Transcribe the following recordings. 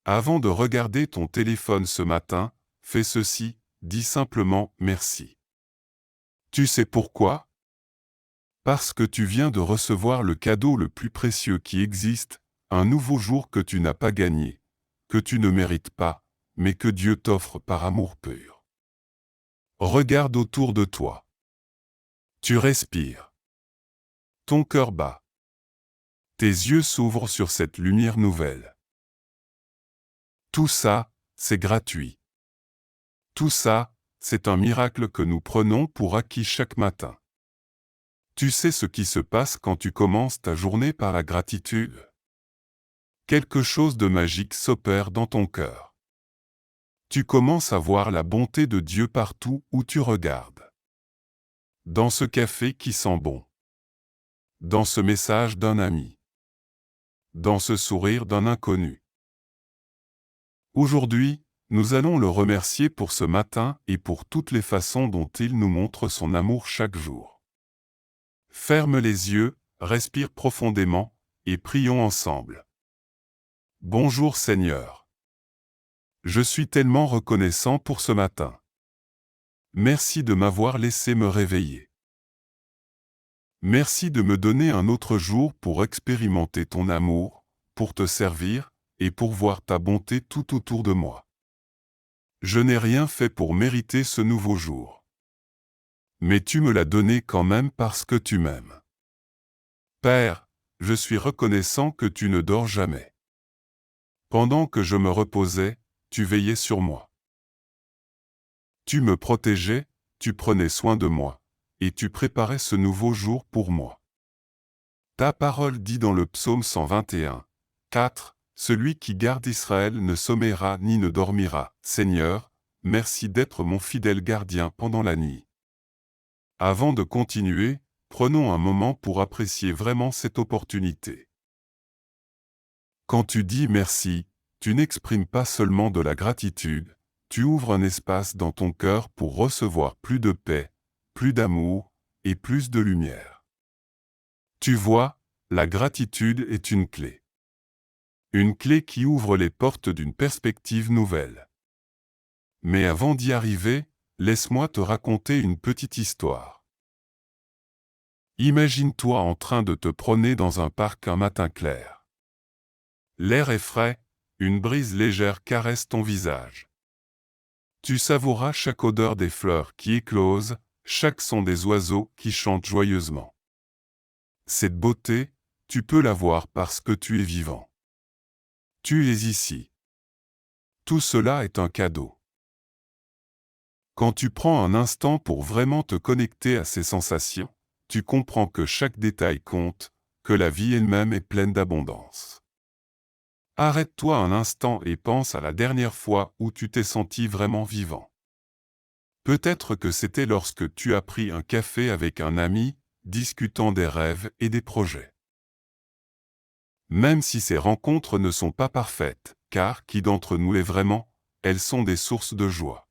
Avant de regarder ton téléphone ce matin, fais ceci, dis simplement « merci ». Tu sais pourquoi? Parce que tu viens de recevoir le cadeau le plus précieux qui existe, un nouveau jour que tu n'as pas gagné, que tu ne mérites pas, mais que Dieu t'offre par amour pur. Regarde autour de toi. Tu respires. Ton cœur bat. Tes yeux s'ouvrent sur cette lumière nouvelle. Tout ça, c'est gratuit. Tout ça, c'est un miracle que nous prenons pour acquis chaque matin. Tu sais ce qui se passe quand tu commences ta journée par la gratitude? Quelque chose de magique s'opère dans ton cœur. Tu commences à voir la bonté de Dieu partout où tu regardes. Dans ce café qui sent bon. Dans ce message d'un ami. Dans ce sourire d'un inconnu. Aujourd'hui, nous allons le remercier pour ce matin et pour toutes les façons dont il nous montre son amour chaque jour. Ferme les yeux, respire profondément, et prions ensemble. Bonjour Seigneur. Je suis tellement reconnaissant pour ce matin. Merci de m'avoir laissé me réveiller. Merci de me donner un autre jour pour expérimenter ton amour, pour te servir, et pour voir ta bonté tout autour de moi. Je n'ai rien fait pour mériter ce nouveau jour. Mais tu me l'as donné quand même parce que tu m'aimes. Père, je suis reconnaissant que tu ne dors jamais. Pendant que je me reposais, tu veillais sur moi. Tu me protégeais, tu prenais soin de moi, et tu préparais ce nouveau jour pour moi. Ta parole dit dans le psaume 121, 4, « Celui qui garde Israël ne sommeillera ni ne dormira. Seigneur, merci d'être mon fidèle gardien pendant la nuit. » Avant de continuer, prenons un moment pour apprécier vraiment cette opportunité. Quand tu dis merci, tu n'exprimes pas seulement de la gratitude, tu ouvres un espace dans ton cœur pour recevoir plus de paix, plus d'amour et plus de lumière. Tu vois, la gratitude est une clé. Une clé qui ouvre les portes d'une perspective nouvelle. Mais avant d'y arriver, laisse-moi te raconter une petite histoire. Imagine-toi en train de te promener dans un parc un matin clair. L'air est frais, une brise légère caresse ton visage. Tu savouras chaque odeur des fleurs qui éclosent, chaque son des oiseaux qui chantent joyeusement. Cette beauté, tu peux la voir parce que tu es vivant. Tu es ici. Tout cela est un cadeau. Quand tu prends un instant pour vraiment te connecter à ces sensations, tu comprends que chaque détail compte, que la vie elle-même est pleine d'abondance. Arrête-toi un instant et pense à la dernière fois où tu t'es senti vraiment vivant. Peut-être que c'était lorsque tu as pris un café avec un ami, discutant des rêves et des projets. Même si ces rencontres ne sont pas parfaites, car qui d'entre nous est vraiment, elles sont des sources de joie.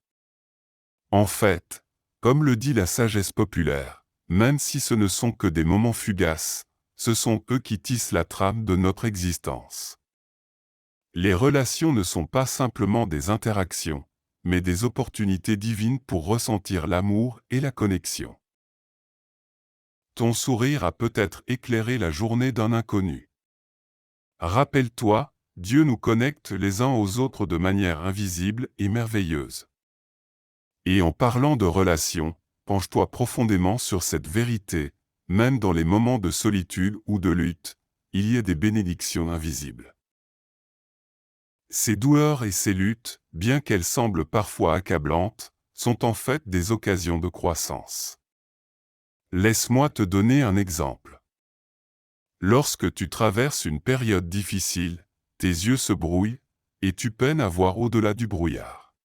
En fait, comme le dit la sagesse populaire, même si ce ne sont que des moments fugaces, ce sont eux qui tissent la trame de notre existence. Les relations ne sont pas simplement des interactions, mais des opportunités divines pour ressentir l'amour et la connexion. Ton sourire a peut-être éclairé la journée d'un inconnu. Rappelle-toi, Dieu nous connecte les uns aux autres de manière invisible et merveilleuse. Et en parlant de relations, penche-toi profondément sur cette vérité, même dans les moments de solitude ou de lutte, il y a des bénédictions invisibles. Ces douleurs et ces luttes, bien qu'elles semblent parfois accablantes, sont en fait des occasions de croissance. Laisse-moi te donner un exemple. Lorsque tu traverses une période difficile, tes yeux se brouillent, et tu peines à voir au-delà du brouillard.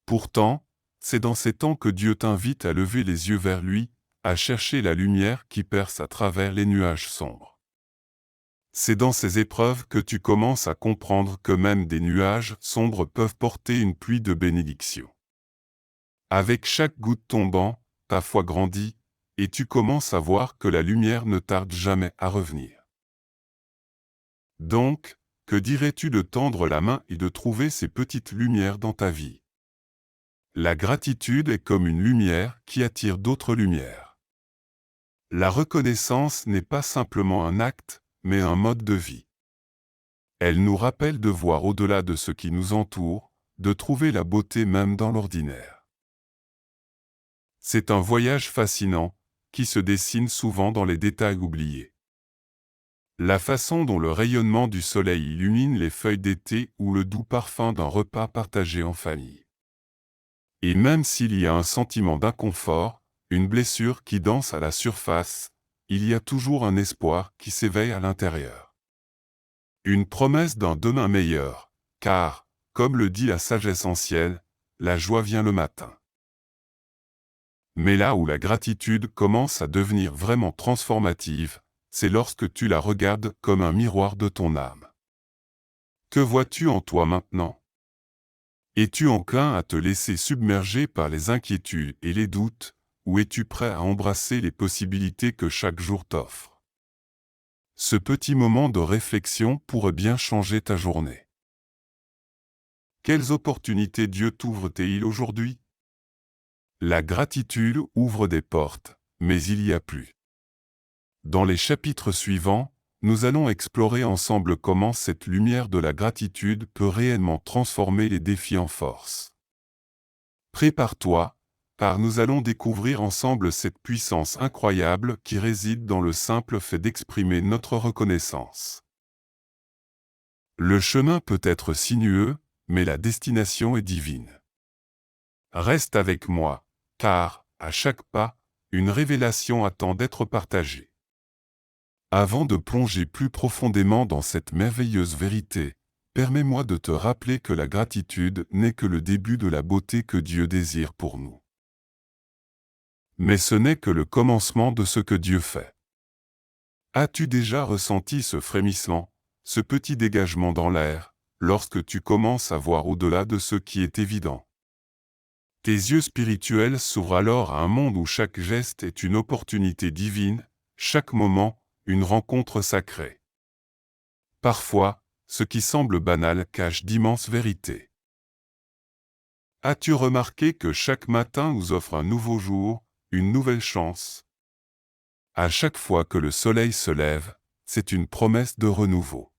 Pourtant, c'est dans ces temps que Dieu t'invite à lever les yeux vers lui, à chercher la lumière qui perce à travers les nuages sombres. C'est dans ces épreuves que tu commences à comprendre que même des nuages sombres peuvent porter une pluie de bénédictions. Avec chaque goutte tombant, ta foi grandit, et tu commences à voir que la lumière ne tarde jamais à revenir. Donc, Que dirais-tu de tendre la main et de trouver ces petites lumières dans ta vie? La gratitude est comme une lumière qui attire d'autres lumières. La reconnaissance n'est pas simplement un acte, mais un mode de vie. Elle nous rappelle de voir au-delà de ce qui nous entoure, de trouver la beauté même dans l'ordinaire. C'est un voyage fascinant, qui se dessine souvent dans les détails oubliés. La façon dont le rayonnement du soleil illumine les feuilles d'été ou le doux parfum d'un repas partagé en famille. Et même s'il y a un sentiment d'inconfort, une blessure qui danse à la surface, il y a toujours un espoir qui s'éveille à l'intérieur. Une promesse d'un demain meilleur, car, comme le dit la sagesse ancienne, la joie vient le matin. Mais là où la gratitude commence à devenir vraiment transformative, c'est lorsque tu la regardes comme un miroir de ton âme. Que vois-tu en toi maintenant? Es-tu enclin à te laisser submerger par les inquiétudes et les doutes, ou es-tu prêt à embrasser les possibilités que chaque jour t'offre? Ce petit moment de réflexion pourrait bien changer ta journée. Quelles opportunités Dieu t'ouvre-t-il aujourd'hui? La gratitude ouvre des portes, mais il y a plus. Dans les chapitres suivants, nous allons explorer ensemble comment cette lumière de la gratitude peut réellement transformer les défis en force. Prépare-toi, car nous allons découvrir ensemble cette puissance incroyable qui réside dans le simple fait d'exprimer notre reconnaissance. Le chemin peut être sinueux, mais la destination est divine. Reste avec moi, car, à chaque pas, une révélation attend d'être partagée. Avant de plonger plus profondément dans cette merveilleuse vérité, permets-moi de te rappeler que la gratitude n'est que le début de la beauté que Dieu désire pour nous. Mais ce n'est que le commencement de ce que Dieu fait. As-tu déjà ressenti ce frémissement, ce petit dégagement dans l'air, lorsque tu commences à voir au-delà de ce qui est évident? Tes yeux spirituels s'ouvrent alors à un monde où chaque geste est une opportunité divine, chaque moment, une rencontre sacrée. Parfois, ce qui semble banal cache d'immenses vérités. As-tu remarqué que chaque matin nous offre un nouveau jour, une nouvelle chance? À chaque fois que le soleil se lève, c'est une promesse de renouveau.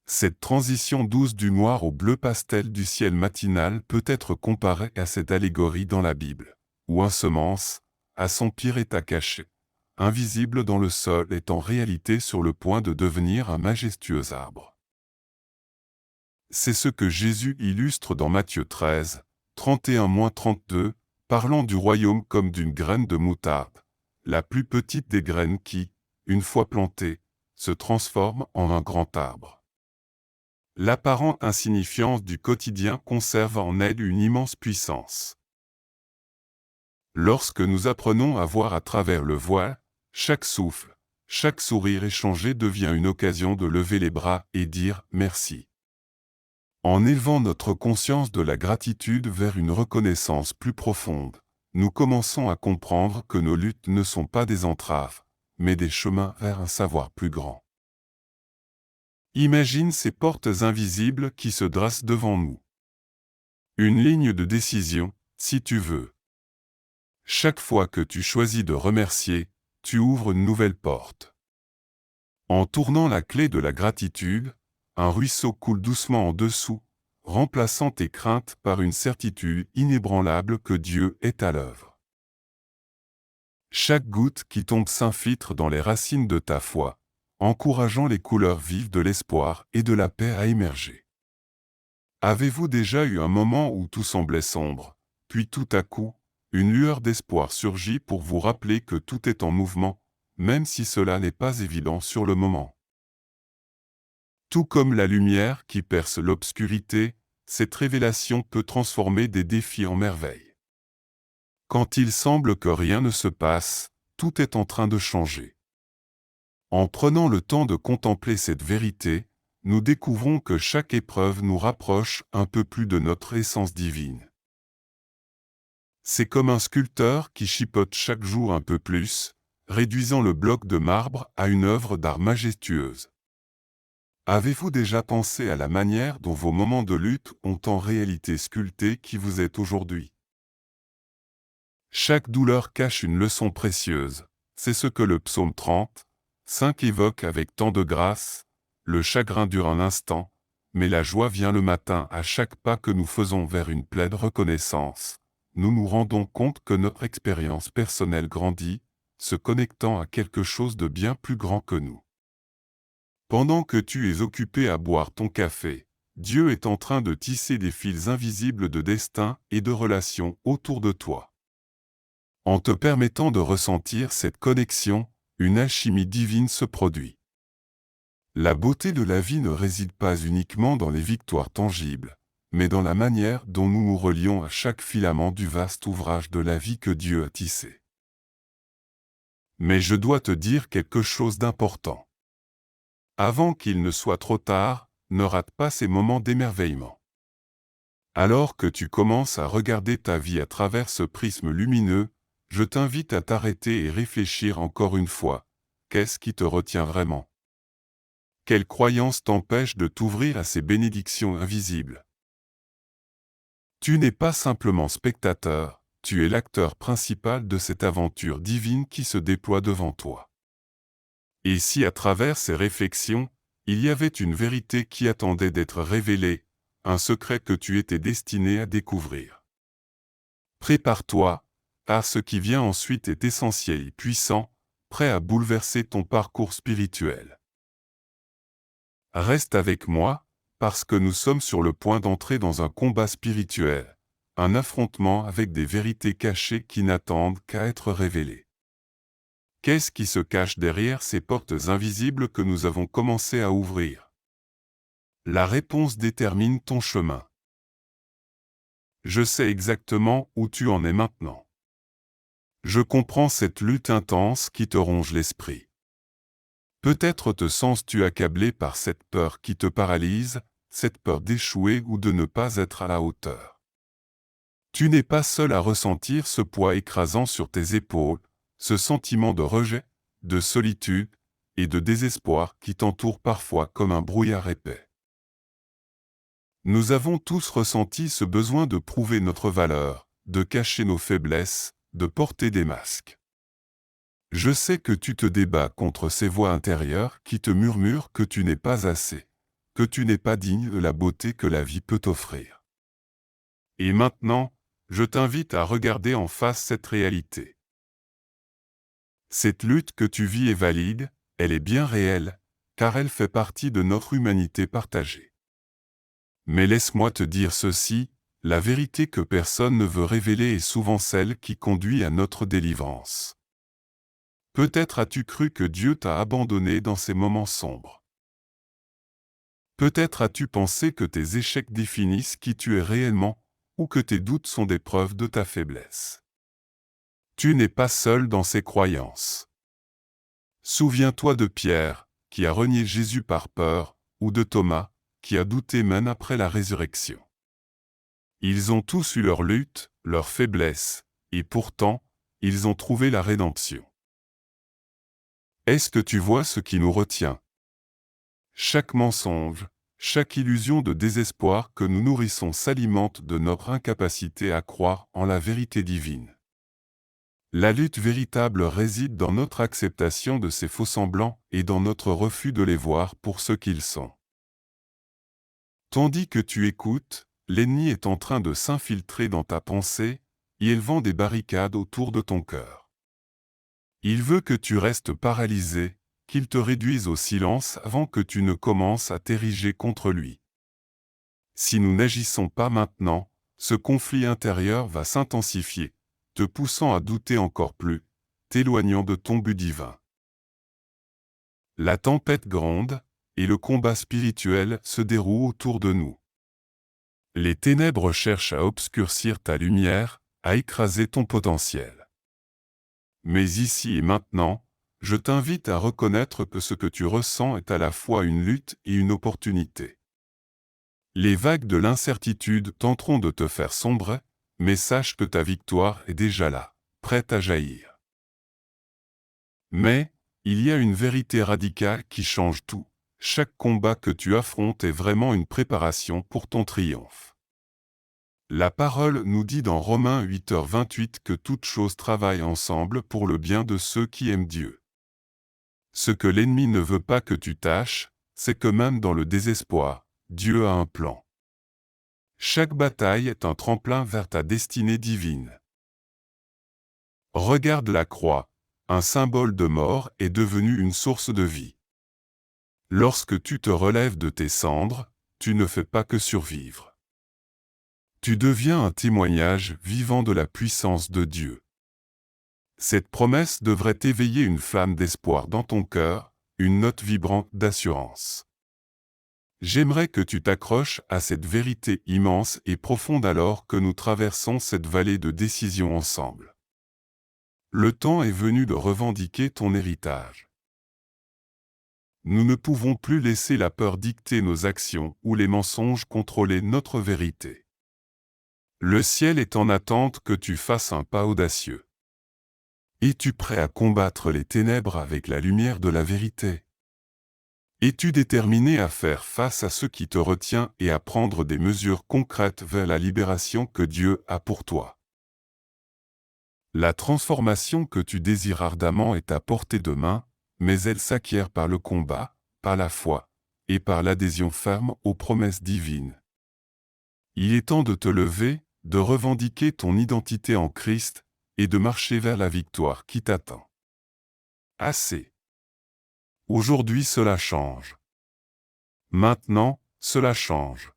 Cette transition douce du noir au bleu pastel du ciel matinal peut être comparée à cette allégorie dans la Bible, où un semence, à son pire état caché, invisible dans le sol, est en réalité sur le point de devenir un majestueux arbre. C'est ce que Jésus illustre dans Matthieu 13, 31-32, parlant du royaume comme d'une graine de moutarde, la plus petite des graines qui, une fois plantée, se transforme en un grand arbre. L'apparente insignifiance du quotidien conserve en elle une immense puissance. Lorsque nous apprenons à voir à travers le voile, chaque souffle, chaque sourire échangé devient une occasion de lever les bras et dire « merci ». En élevant notre conscience de la gratitude vers une reconnaissance plus profonde, nous commençons à comprendre que nos luttes ne sont pas des entraves, mais des chemins vers un savoir plus grand. Imagine ces portes invisibles qui se dressent devant nous. Une ligne de décision, si tu veux. Chaque fois que tu choisis de remercier, tu ouvres une nouvelle porte. En tournant la clé de la gratitude, un ruisseau coule doucement en dessous, remplaçant tes craintes par une certitude inébranlable que Dieu est à l'œuvre. Chaque goutte qui tombe s'infiltre dans les racines de ta foi, encourageant les couleurs vives de l'espoir et de la paix à émerger. Avez-vous déjà eu un moment où tout semblait sombre, puis tout à coup, une lueur d'espoir surgit pour vous rappeler que tout est en mouvement, même si cela n'est pas évident sur le moment? Tout comme la lumière qui perce l'obscurité, cette révélation peut transformer des défis en merveilles. Quand il semble que rien ne se passe, tout est en train de changer. En prenant le temps de contempler cette vérité, nous découvrons que chaque épreuve nous rapproche un peu plus de notre essence divine. C'est comme un sculpteur qui chipote chaque jour un peu plus, réduisant le bloc de marbre à une œuvre d'art majestueuse. Avez-vous déjà pensé à la manière dont vos moments de lutte ont en réalité sculpté qui vous êtes aujourd'hui? Chaque douleur cache une leçon précieuse. C'est ce que le psaume 30, 5 évoque avec tant de grâce. Le chagrin dure un instant, mais la joie vient le matin. À chaque pas que nous faisons vers une pleine reconnaissance, nous nous rendons compte que notre expérience personnelle grandit, se connectant à quelque chose de bien plus grand que nous. Pendant que tu es occupé à boire ton café, Dieu est en train de tisser des fils invisibles de destin et de relations autour de toi. En te permettant de ressentir cette connexion, une alchimie divine se produit. La beauté de la vie ne réside pas uniquement dans les victoires tangibles, mais dans la manière dont nous nous relions à chaque filament du vaste ouvrage de la vie que Dieu a tissé. Mais je dois te dire quelque chose d'important. Avant qu'il ne soit trop tard, ne rate pas ces moments d'émerveillement. Alors que tu commences à regarder ta vie à travers ce prisme lumineux, je t'invite à t'arrêter et réfléchir encore une fois. Qu'est-ce qui te retient vraiment? Quelle croyance t'empêche de t'ouvrir à ces bénédictions invisibles? Tu n'es pas simplement spectateur, tu es l'acteur principal de cette aventure divine qui se déploie devant toi. Et si à travers ces réflexions, il y avait une vérité qui attendait d'être révélée, un secret que tu étais destiné à découvrir? Prépare-toi, car ce qui vient ensuite est essentiel et puissant, prêt à bouleverser ton parcours spirituel. Reste avec moi, parce que nous sommes sur le point d'entrer dans un combat spirituel, un affrontement avec des vérités cachées qui n'attendent qu'à être révélées. Qu'est-ce qui se cache derrière ces portes invisibles que nous avons commencé à ouvrir? La réponse détermine ton chemin. Je sais exactement où tu en es maintenant. Je comprends cette lutte intense qui te ronge l'esprit. Peut-être te sens-tu accablé par cette peur qui te paralyse, cette peur d'échouer ou de ne pas être à la hauteur. Tu n'es pas seul à ressentir ce poids écrasant sur tes épaules, ce sentiment de rejet, de solitude et de désespoir qui t'entoure parfois comme un brouillard épais. Nous avons tous ressenti ce besoin de prouver notre valeur, de cacher nos faiblesses, de porter des masques. Je sais que tu te débats contre ces voix intérieures qui te murmurent que tu n'es pas assez, que tu n'es pas digne de la beauté que la vie peut t'offrir. Et maintenant, je t'invite à regarder en face cette réalité. Cette lutte que tu vis est valide, elle est bien réelle, car elle fait partie de notre humanité partagée. Mais laisse-moi te dire ceci, la vérité que personne ne veut révéler est souvent celle qui conduit à notre délivrance. Peut-être as-tu cru que Dieu t'a abandonné dans ces moments sombres. Peut-être as-tu pensé que tes échecs définissent qui tu es réellement, ou que tes doutes sont des preuves de ta faiblesse. Tu n'es pas seul dans ces croyances. Souviens-toi de Pierre, qui a renié Jésus par peur, ou de Thomas, qui a douté même après la résurrection. Ils ont tous eu leur lutte, leur faiblesse, et pourtant, ils ont trouvé la rédemption. Est-ce que tu vois ce qui nous retient? Chaque mensonge, chaque illusion de désespoir que nous nourrissons s'alimente de notre incapacité à croire en la vérité divine. La lutte véritable réside dans notre acceptation de ces faux-semblants et dans notre refus de les voir pour ce qu'ils sont. Tandis que tu écoutes, l'ennemi est en train de s'infiltrer dans ta pensée, et élevant des barricades autour de ton cœur. Il veut que tu restes paralysé, qu'il te réduise au silence avant que tu ne commences à t'ériger contre lui. Si nous n'agissons pas maintenant, ce conflit intérieur va s'intensifier, te poussant à douter encore plus, t'éloignant de ton but divin. La tempête gronde, et le combat spirituel se déroule autour de nous. Les ténèbres cherchent à obscurcir ta lumière, à écraser ton potentiel. Mais ici et maintenant, je t'invite à reconnaître que ce que tu ressens est à la fois une lutte et une opportunité. Les vagues de l'incertitude tenteront de te faire sombrer, mais sache que ta victoire est déjà là, prête à jaillir. Mais, il y a une vérité radicale qui change tout. chaque combat que tu affrontes est vraiment une préparation pour ton triomphe. La parole nous dit dans Romains 8h28 que toutes choses travaillent ensemble pour le bien de ceux qui aiment Dieu. Ce que l'ennemi ne veut pas que tu tâches, c'est que même dans le désespoir, Dieu a un plan. Chaque bataille est un tremplin vers ta destinée divine. Regarde la croix, un symbole de mort est devenu une source de vie. Lorsque tu te relèves de tes cendres, tu ne fais pas que survivre. Tu deviens un témoignage vivant de la puissance de Dieu. Cette promesse devrait éveiller une flamme d'espoir dans ton cœur, une note vibrante d'assurance. J'aimerais que tu t'accroches à cette vérité immense et profonde alors que nous traversons cette vallée de décision ensemble. Le temps est venu de revendiquer ton héritage. Nous ne pouvons plus laisser la peur dicter nos actions ou les mensonges contrôler notre vérité. Le ciel est en attente que tu fasses un pas audacieux. Es-tu prêt à combattre les ténèbres avec la lumière de la vérité? Es-tu déterminé à faire face à ce qui te retient et à prendre des mesures concrètes vers la libération que Dieu a pour toi? La transformation que tu désires ardemment est à portée de main, mais elle s'acquiert par le combat, par la foi, et par l'adhésion ferme aux promesses divines. Il est temps de te lever, de revendiquer ton identité en Christ, et de marcher vers la victoire qui t'attend. Assez. Aujourd'hui cela change. Maintenant, cela change.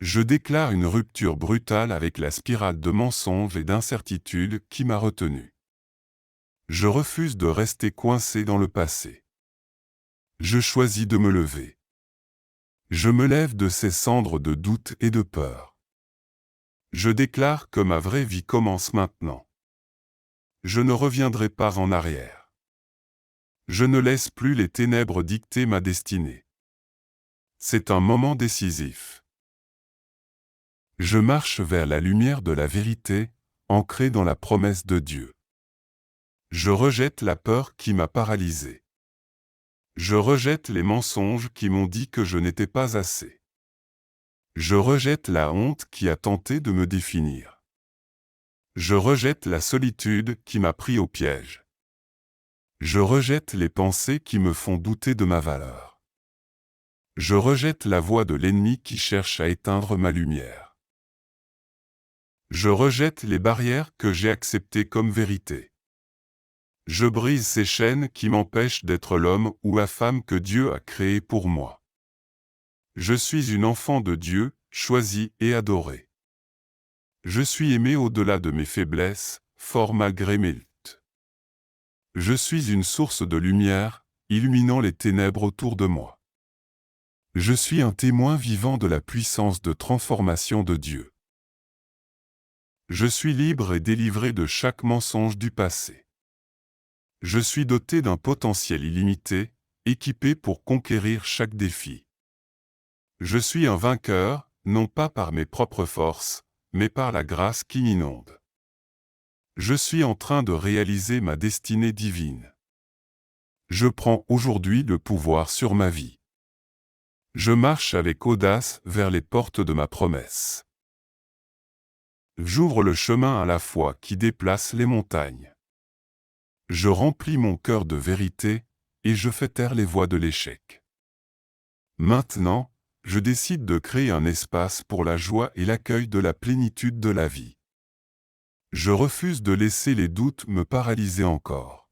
Je déclare une rupture brutale avec la spirale de mensonges et d'incertitudes qui m'a retenu. Je refuse de rester coincé dans le passé. Je choisis de me lever. Je me lève de ces cendres de doute et de peur. Je déclare que ma vraie vie commence maintenant. Je ne reviendrai pas en arrière. Je ne laisse plus les ténèbres dicter ma destinée. C'est un moment décisif. Je marche vers la lumière de la vérité, ancrée dans la promesse de Dieu. Je rejette la peur qui m'a paralysé. Je rejette les mensonges qui m'ont dit que je n'étais pas assez. Je rejette la honte qui a tenté de me définir. Je rejette la solitude qui m'a pris au piège. Je rejette les pensées qui me font douter de ma valeur. Je rejette la voix de l'ennemi qui cherche à éteindre ma lumière. Je rejette les barrières que j'ai acceptées comme vérité. Je brise ces chaînes qui m'empêchent d'être l'homme ou la femme que Dieu a créé pour moi. Je suis une enfant de Dieu, choisie et adorée. Je suis aimé au-delà de mes faiblesses, fort malgré mes luttes. Je suis une source de lumière, illuminant les ténèbres autour de moi. Je suis un témoin vivant de la puissance de transformation de Dieu. Je suis libre et délivré de chaque mensonge du passé. Je suis doté d'un potentiel illimité, équipé pour conquérir chaque défi. Je suis un vainqueur, non pas par mes propres forces, mais par la grâce qui m'inonde. Je suis en train de réaliser ma destinée divine. Je prends aujourd'hui le pouvoir sur ma vie. Je marche avec audace vers les portes de ma promesse. J'ouvre le chemin à la foi qui déplace les montagnes. Je remplis mon cœur de vérité, et je fais taire les voix de l'échec. Maintenant, je décide de créer un espace pour la joie et l'accueil de la plénitude de la vie. Je refuse de laisser les doutes me paralyser encore.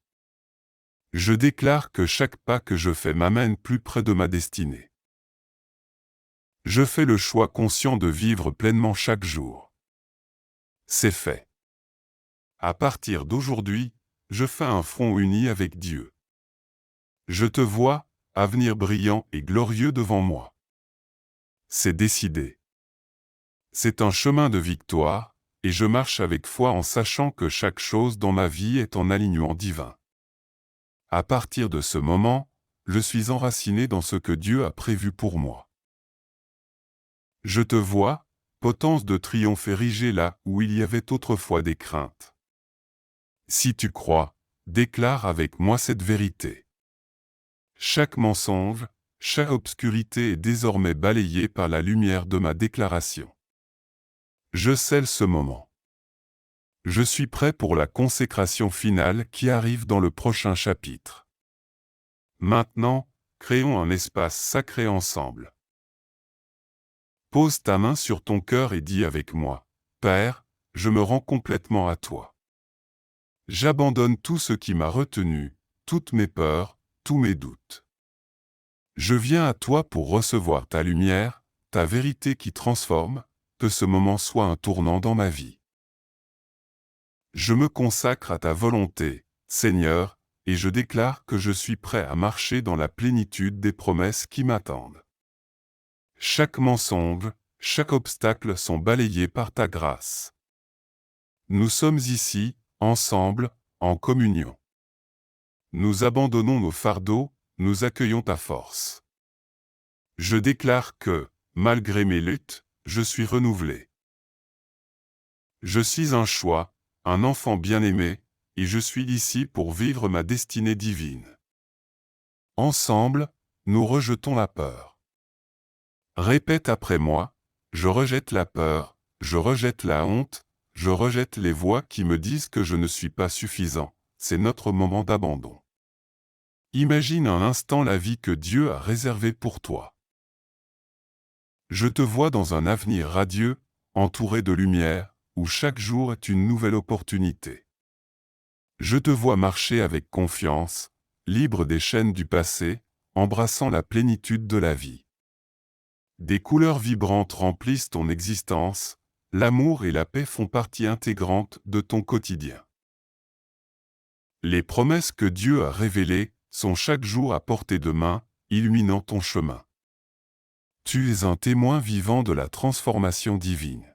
Je déclare que chaque pas que je fais m'amène plus près de ma destinée. Je fais le choix conscient de vivre pleinement chaque jour. C'est fait. À partir d'aujourd'hui, je fais un front uni avec Dieu. Je te vois, avenir brillant et glorieux devant moi. C'est décidé. C'est un chemin de victoire, et je marche avec foi en sachant que chaque chose dans ma vie est en alignement divin. À partir de ce moment, je suis enraciné dans ce que Dieu a prévu pour moi. Je te vois, potence de triomphe érigée là où il y avait autrefois des craintes. Si tu crois, déclare avec moi cette vérité. Chaque mensonge, chaque obscurité est désormais balayée par la lumière de ma déclaration. Je scelle ce moment. Je suis prêt pour la consécration finale qui arrive dans le prochain chapitre. Maintenant, créons un espace sacré ensemble. Pose ta main sur ton cœur et dis avec moi, « Père, je me rends complètement à toi. J'abandonne tout ce qui m'a retenu, toutes mes peurs, tous mes doutes. Je viens à toi pour recevoir ta lumière, ta vérité qui transforme, que ce moment soit un tournant dans ma vie. Je me consacre à ta volonté, Seigneur, et je déclare que je suis prêt à marcher dans la plénitude des promesses qui m'attendent. Chaque mensonge, chaque obstacle sont balayés par ta grâce. Nous sommes ici, ensemble, en communion. Nous abandonnons nos fardeaux, nous accueillons ta force. Je déclare que, malgré mes luttes, je suis renouvelé. Je suis un choix, un enfant bien-aimé, et je suis ici pour vivre ma destinée divine. Ensemble, nous rejetons la peur. Répète après moi, je rejette la peur, je rejette la honte, je rejette les voix qui me disent que je ne suis pas suffisant, c'est notre moment d'abandon. Imagine un instant la vie que Dieu a réservée pour toi. Je te vois dans un avenir radieux, entouré de lumière, où chaque jour est une nouvelle opportunité. Je te vois marcher avec confiance, libre des chaînes du passé, embrassant la plénitude de la vie. Des couleurs vibrantes remplissent ton existence, l'amour et la paix font partie intégrante de ton quotidien. Les promesses que Dieu a révélées sont chaque jour à portée de main, illuminant ton chemin. Tu es un témoin vivant de la transformation divine.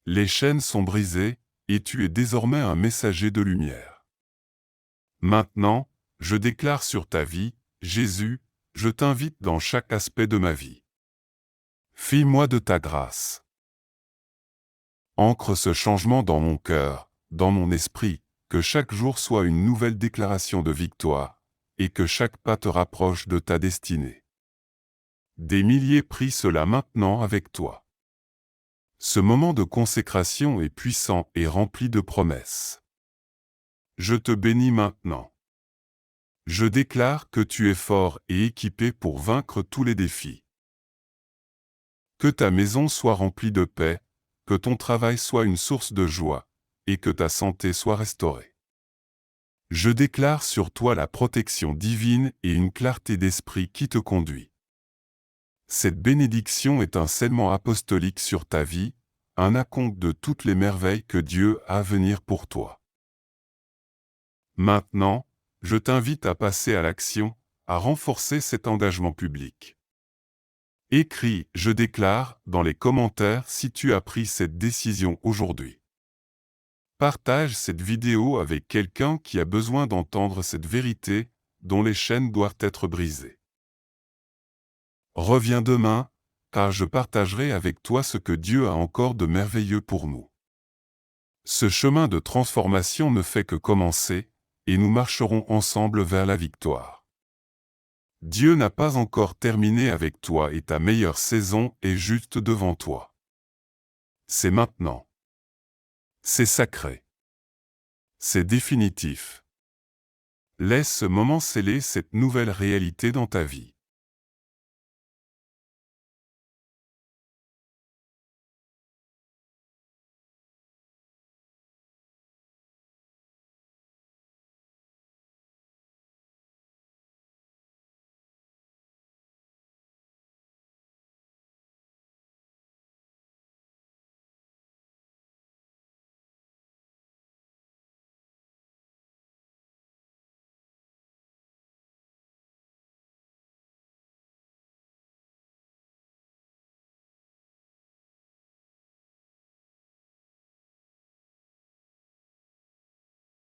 Les chaînes sont brisées, et tu es désormais un messager de lumière. Maintenant, je déclare sur ta vie, Jésus, je t'invite dans chaque aspect de ma vie. Fais-moi de ta grâce. Ancre ce changement dans mon cœur, dans mon esprit, que chaque jour soit une nouvelle déclaration de victoire, et que chaque pas te rapproche de ta destinée. Des milliers prient cela maintenant avec toi. Ce moment de consécration est puissant et rempli de promesses. Je te bénis maintenant. Je déclare que tu es fort et équipé pour vaincre tous les défis. Que ta maison soit remplie de paix, que ton travail soit une source de joie, et que ta santé soit restaurée. Je déclare sur toi la protection divine et une clarté d'esprit qui te conduit. Cette bénédiction est un scellement apostolique sur ta vie, un acompte de toutes les merveilles que Dieu a à venir pour toi. Maintenant, je t'invite à passer à l'action, à renforcer cet engagement public. Écris « Je déclare » dans les commentaires si tu as pris cette décision aujourd'hui. Partage cette vidéo avec quelqu'un qui a besoin d'entendre cette vérité, dont les chaînes doivent être brisées. Reviens demain, car je partagerai avec toi ce que Dieu a encore de merveilleux pour nous. Ce chemin de transformation ne fait que commencer, et nous marcherons ensemble vers la victoire. Dieu n'a pas encore terminé avec toi et ta meilleure saison est juste devant toi. C'est maintenant. C'est sacré. C'est définitif. Laisse ce moment sceller cette nouvelle réalité dans ta vie.